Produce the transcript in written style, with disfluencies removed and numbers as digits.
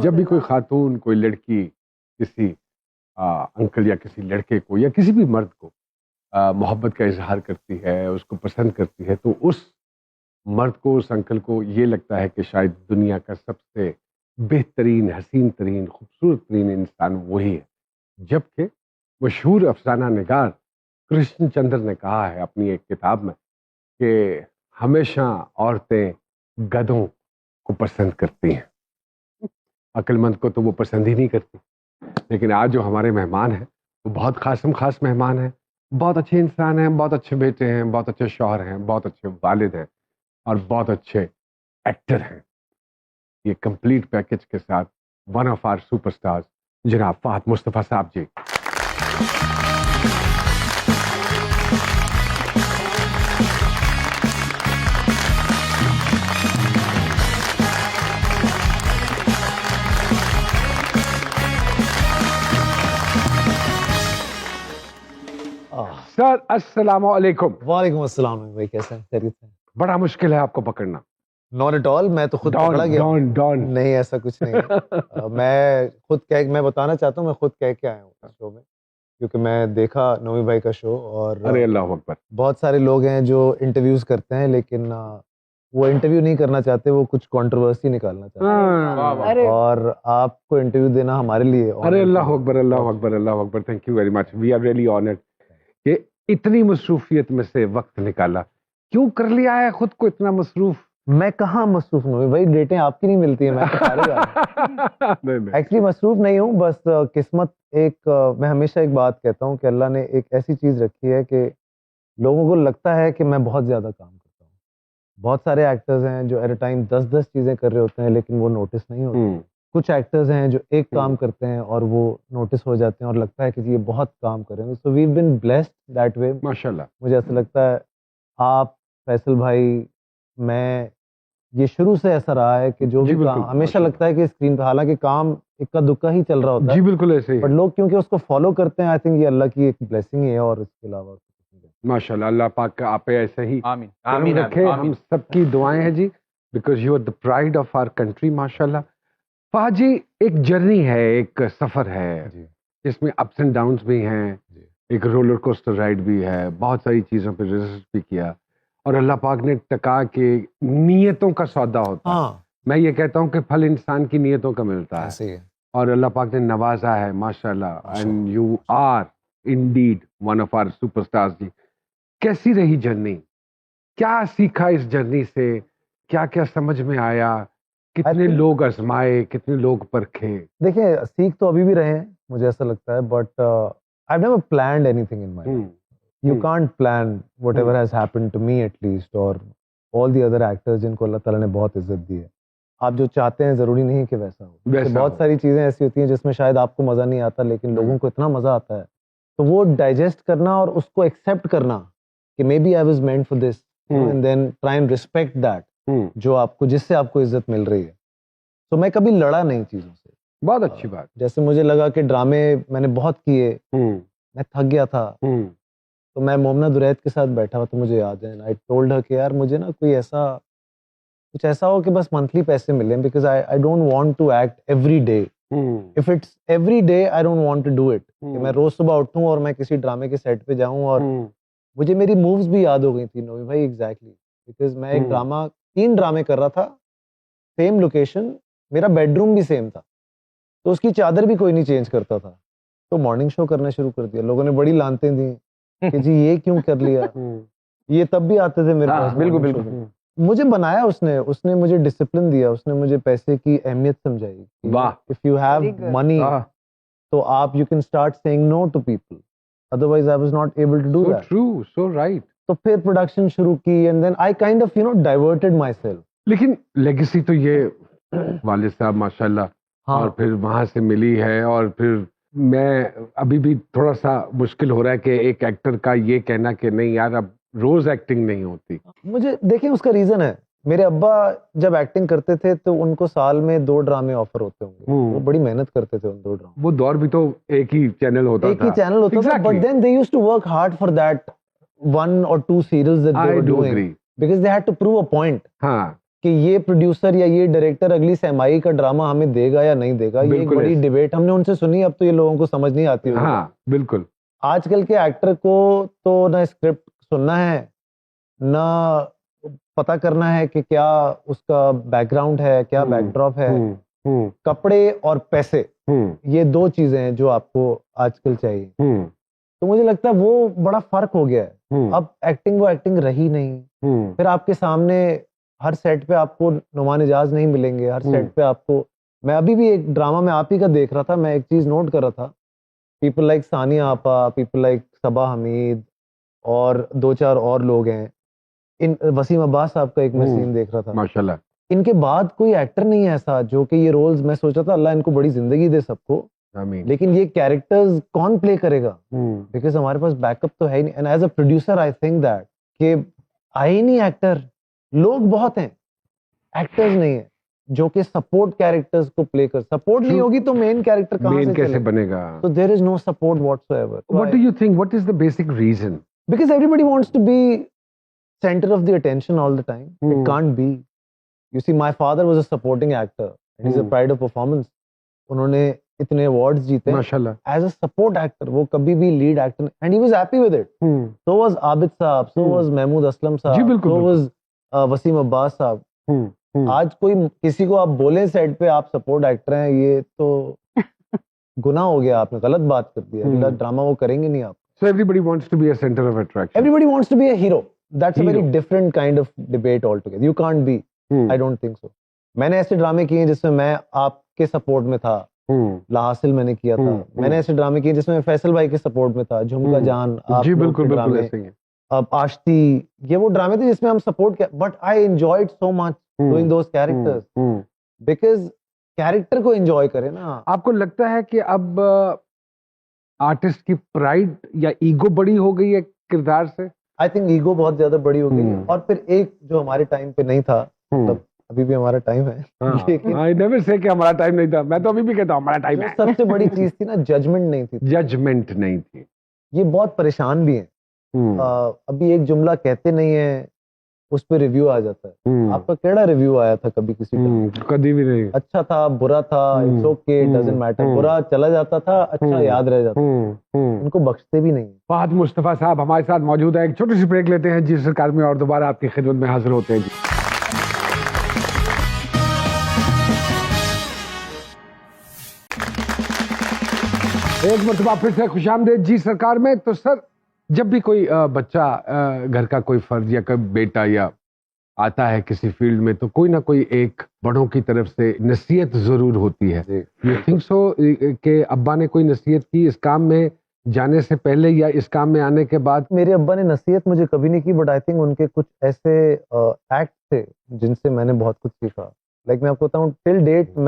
जब भी कोई खातून, कोई लड़की किसी अंकल या किसी लड़के को या किसी भी मर्द को मोहब्बत का इजहार करती है, उसको पसंद करती है, तो उस मर्द को, उस अंकल को ये लगता है कि शायद दुनिया का सबसे बेहतरीन, हसीन तरीन, खूबसूरत तरीन इंसान वही है। जबकि मशहूर अफसाना निगार कृष्णचंद्र ने कहा है अपनी एक किताब में कि हमेशा औरतें गधों को पसंद करती हैं, अक्लमंद को तो वो पसंद ही नहीं करती। लेकिन आज जो हमारे मेहमान हैं वो बहुत खासम खास मेहमान हैं, बहुत अच्छे इंसान हैं, बहुत अच्छे बेटे हैं, बहुत अच्छे शौहर हैं, बहुत अच्छे वालिद हैं और बहुत अच्छे एक्टर हैं। ये कंप्लीट पैकेज के साथ वन ऑफ आवर सुपरस्टार्स जनाब फहद मुस्तफा साहब जी। सर अस्सलाम वालेकुम। वालेकुम अस्सलाम भाई, कैसे हैं? खैरियत है? बड़ा मुश्किल है आपको पकड़ना। नॉट एट ऑल, मैं तो खुद पकड़ा गया। डॉन नहीं, ऐसा कुछ नहीं है। मैं बताना चाहता हूँ, मैं खुद कह के आया हूँ इस शो में, क्योंकि मैं देखा नवी भाई का शो और अरे अल्लाह अकबर। बहुत सारे लोग हैं जो इंटरव्यूज करते हैं लेकिन वो इंटरव्यू नहीं करना चाहते, वो कुछ कंट्रोवर्सी निकालना चाहते हैं। और आपको इंटरव्यू देना हमारे लिए अरे अल्लाह अकबर, अल्लाह अकबर, अल्लाह अकबर। Thank you very much, we are really honoured कि इतनी मसरूफियत में से वक्त निकाला। क्यों कर लिया है खुद को इतना मसरूफ? मैं कहाँ मसरूफ हूँ भाई, डेटें आपकी नहीं मिलती है, मैं तो सारे एक्चुअली मसरूफ नहीं हूँ, बस किस्मत मैं हमेशा एक बात कहता हूँ कि अल्लाह ने एक ऐसी चीज रखी है कि लोगों को लगता है कि मैं बहुत ज्यादा काम करता हूँ। बहुत सारे एक्टर्स हैं जो एट अ टाइम 10-10 चीजें कर रहे होते हैं लेकिन वो नोटिस नहीं होते। कुछ एक्टर्स हैं जो एक काम करते हैं और वो नोटिस हो जाते हैं और लगता है कि ये बहुत काम कर रहे हैं। So we have been blessed that way माशाल्लाह। मुझे ऐसा लगता है आप, फैसल भाई, मैं, ये शुरू से ऐसा रहा है कि जो भी काम हमेशा लगता है कि स्क्रीन पे, हालांकि काम इक्का दुक्का ही चल रहा होता है। जी बिल्कुल ऐसे ही। बट लोग क्योंकि उसको फॉलो करते हैं, आई थिंक ये अल्लाह की एक ब्लेसिंग है और इसके अलावा माशाल्लाह। अल्लाह पाक आप पे ऐसे ही आमीन आमीन रखे। हम सबकी दुआएं हैं जी, because you are the pride of our country. माशाल्लाह। फहद जी, एक जर्नी है, एक सफर है जिसमें अप्स एंड डाउन्स भी हैं, एक रोलर कोस्टर राइड भी है, बहुत सारी चीजों पे रिसर्च भी किया और अल्लाह पाक ने टका के नियतों का सौदा होता है। मैं ये कहता हूँ कि फल इंसान की नियतों का मिलता है और अल्लाह पाक ने नवाजा है माशाल्लाह। And you are indeed one of our superstars जी। कैसी रही जर्नी? क्या सीखा इस जर्नी से? क्या क्या समझ में आया? कितने लोग आजमाए, कितने लोग परखे? देखिए, सीख तो अभी भी रहे हैं, मुझे ऐसा लगता है, but I have never planned anything in my life. You can't plan whatever has happened to me at least, और all the other actors जिनको अल्लाह ताला ने बहुत इज्जत दी है। आप जो चाहते हैं जरूरी नहीं कि वैसा हो। तो बहुत सारी चीजें ऐसी होती हैं जिसमें शायद आपको मजा नहीं आता लेकिन लोगों को इतना मजा आता है, तो वो डाइजेस्ट करना और उसको एक्सेप्ट करना कि maybe I was meant for this and then try and respect that जो आपको, जिससे आपको इज्जत मिल रही है। तो मैं कभी लड़ा नहीं चीजों से। बहुत अच्छी बात। जैसे मुझे लगा कि ड्रामे मैंने बहुत किए, मैं थक गया था, तो मैं मोमना दुरैत के साथ बैठा हुआ, तो मुझे याद है, आई टोल्ड हर कि यार मुझे ना कुछ ऐसा हो कि बस मंथली पैसे मिले, because I don't want to act every day. If it's every day I don't want to do it, कि मैं रोज सुबह उठूं और मैं किसी ड्रामे के सेट पे जाऊं और मुझे मेरी मूव्स भी याद हो गई थी नवी भाई, एग्जैक्टली, बिकॉज मैं एक 3 ड्रामे कर रहा था, सेम लोकेशन, मेरा बेडरूम भी सेम था, तो उसकी चादर भी कोई नहीं चेंज करता था। तो मॉर्निंग शो करना शुरू कर दिया, लोगों ने बड़ी लानतें दी कि जी ये क्यों कर लिया। ये तब भी आते थे मेरे पास। बिल्कुल बिल्कुल। मुझे बनाया उसने मुझे डिसिप्लिन दिया, उसने मुझे पैसे की अहमियत समझाई। वाह। इफ यू हैव मनी तो आप you can start saying no to people, otherwise I was not able to do that. So true, so right. तो फिर प्रोडक्शन शुरू की and then I kind of diverted myself. लेकिन legacy तो ये वालिद साहब माशाल्लाह, और फिर वहां से मिली है। और फिर मैं अभी भी थोड़ा सा मुश्किल हो रहा है कि एक एक्टर का ये कहना कि नहीं यार अब रोज एक्टिंग नहीं होती। मुझे देखिए उसका रीजन है, मेरे अब्बा जब एक्टिंग करते थे तो उनको साल में 2 ड्रामे ऑफर होते होंगे, वो बड़ी मेहनत करते थे उन 2 ड्रामे। वो दौर भी तो एक ही चैनल होता था। एक ही चैनल होता था, but then they used to work hard for that 1 or 2 serials that they were doing, because they had to prove a point. कि ये प्रोड्यूसर या ये डायरेक्टर अगली सेमाई का ड्रामा हमें देगा या नहीं देगा, ये एक बिल्कुल बड़ी ऐसे। डिबेट हमने उनसे सुनी, अब तो ये लोगों को समझ नहीं आती होगी। हाँ बिल्कुल। आजकल के एक्टर को तो ना स्क्रिप्ट सुनना है, ना पता करना है कि क्या उसका बैकग्राउंड है, क्या बैकड्रॉप है। कपड़े और पैसे, ये दो चीजें हैं जो आपको आजकल चाहिए। तो मुझे लगता है वो बड़ा फर्क हो गया है। अब एक्टिंग वो एक्टिंग रही नहीं। फिर आपके सामने हर सेट पे आपको नुमान इजाज नहीं मिलेंगे, हर सेट पे आपको। मैं अभी भी एक ड्रामा में आप ही का देख रहा था, मैं एक चीज नोट कर रहा था, पीपल लाइक सानिया आपा, पीपल लाइक सबा हमीद और दो चार और लोग हैं। इन वसीम अब्बास साहब का एक मैं सीन देख रहा था, माशाल्लाह। इनके बाद कोई एक्टर नहीं है ऐसा जो कि ये रोल्स, मैं सोचा था अल्लाह इनको बड़ी जिंदगी दे सबको, आमीन। लेकिन ये कैरेक्टर्स कौन प्ले करेगा? बिकॉज हमारे पास बैकअप तो है ही नहीं। And as a producer I think that कि आए ही नहीं एक्टर, लोग बहुत हैं, एक्टर्स नहीं है जो कि सपोर्ट कैरेक्टर्स को प्ले कर। सपोर्ट नहीं होगी तो मेन कैरेक्टर कहां मेन से कैसे चलेगा? बनेगा? So there is no support whatsoever. What do you think? What is the basic reason? Because everybody wants to be center of the attention all the time. It can't be. You see, my father was a supporting actor and he's a pride of performance. उन्होंने इतने awards जीते माशाल्लाह। as a support actor, वो कभी भी lead actor, and he was happy with it. So was Abid साहब, so was Mahmood Aslam जी साहब, बिल्कुल, so was वसीम अब्बास साहब। आज कोई किसी को आप बोले सेट पे आप सपोर्ट एक्टर हैं, ये तो गुनाह हो गया, आपने गलत बात कर दी। अगला ड्रामा वो करेंगे नहीं आप। So everybody wants to be a center of attraction. Everybody wants to be a hero. That's a very Hero. different kind of debate altogether. You can't be. I don't think so. मैंने ऐसे ड्रामे किए जिसमें मैं आपके support में था, लाहासिल मैंने किया था। मैंने ऐसे ड्रामे किए जिसमें मैं फैसल भाई के सपोर्ट में था, झुमका जान, आप जी लोग बिल्कुल के बिल्कुल ड्रामे, ऐसे ही है। अब आश्ती, ये वो ड्रामे थे जिसमें हम सपोर्ट किया। But I enjoyed so much doing those characters, because character को एंजॉय करे ना। आपको लगता है कि अब आर्टिस्ट की प्राइड या ईगो बड़ी हो गई है किरदार से? आई थिंक ईगो बहुत ज्यादा बड़ी हो गई है। और फिर एक जो हमारे टाइम पे नहीं था, मतलब अभी भी हमारा टाइम है, लेकिन आई नेवर से कि हमारा टाइम नहीं था, मैं तो अभी भी कहता हूँ हमारा टाइम है। सबसे बड़ी चीज थी ना, जजमेंट नहीं थी। जजमेंट नहीं थी। ये बहुत परेशान भी है। अभी एक जुमला कहते नहीं है, उस पर रिव्यू आ जाता है। आपका केड़ा रिव्यू आया था कभी किसी का? कभी भी नहीं। अच्छा था, बुरा था, इट्स ओके, डजंट मैटर। बुरा चला जाता था, अच्छा याद रह जाता था। उनको बख्शते भी नहीं। फहद मुस्तफा साहब हमारे साथ मौजूद है। एक छोटी सी ब्रेक लेते हैं जी सरकार में और दोबारा आपकी खिदमत में हाजिर होते हैं जी। एक मरतबा फिर से खुशामदीद जी सरकार में। तो सर, जब भी कोई बच्चा घर का कोई फर्ज या कोई बेटा या आता है किसी फील्ड में, तो कोई ना कोई एक बड़ों की तरफ से नसीहत जरूर होती है। यू थिंक सो कि अब्बा ने कोई नसीहत की इस काम में जाने से पहले या इस काम में आने के बाद? मेरे अब्बा ने नसीहत मुझे कभी नहीं की, बट आई थिंक उनके कुछ ऐसे एक्ट थे जिनसे मैंने बहुत कुछ सीखा। लाइक मैं आपको बताऊं, टिल डेट मैंने